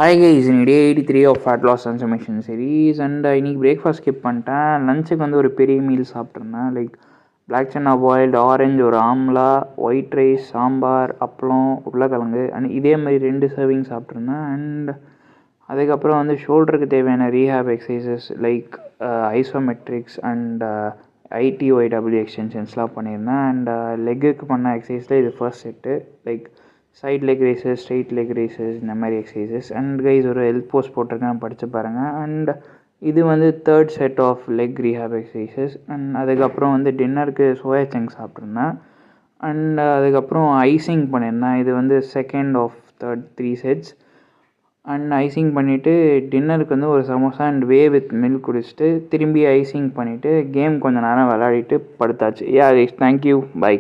Hi guys, in day 83 of Fat Loss Transformation series and இன்னைக்கு breakfast skip பண்ணிட்டேன். லஞ்சுக்கு வந்து ஒரு பெரிய மீல் சாப்பிட்ருந்தேன். Like black chana boiled, orange, ஒரு ஆம்லா, ஒயிட் ரைஸ், சாம்பார், அப்பளம், உருளைக்கிழங்கு அண்ட் இதே மாதிரி 2 சர்விங் சாப்பிட்ருந்தேன். அண்ட் அதுக்கப்புறம் வந்து ஷோல்டருக்கு தேவையான rehab exercises like isometrics and ITYW எக்ஸ்டென்ஷன்ஸ்லாம் பண்ணியிருந்தேன். அண்ட் லெக்குக்கு பண்ண எக்ஸசைஸில் இது first set. Like side leg raises, straight leg raises, இந்த மாதிரி எக்ஸசைசஸ். அண்ட் கைஸ் ஒரு ஹெல்த் போஸ்ட் போட்டிருக்கேன், படித்து பாருங்கள். அண்ட் இது வந்து third set of leg rehab exercises. And அதுக்கப்புறம் வந்து டின்னருக்கு சோயா சங்க் சாப்பிட்ருந்தேன். அண்ட் அதுக்கப்புறம் ஐசிங் பண்ணியிருந்தேன். இது வந்து second of third 3 sets. And icing பண்ணிவிட்டு டின்னருக்கு வந்து ஒரு samosa and way with milk குடிச்சிட்டு திரும்பி ஐசிங் பண்ணிவிட்டு கேம் கொஞ்சம் நேரம் விளையாடிட்டு படுத்தாச்சு. யா கைஸ், தேங்க்யூ, பை.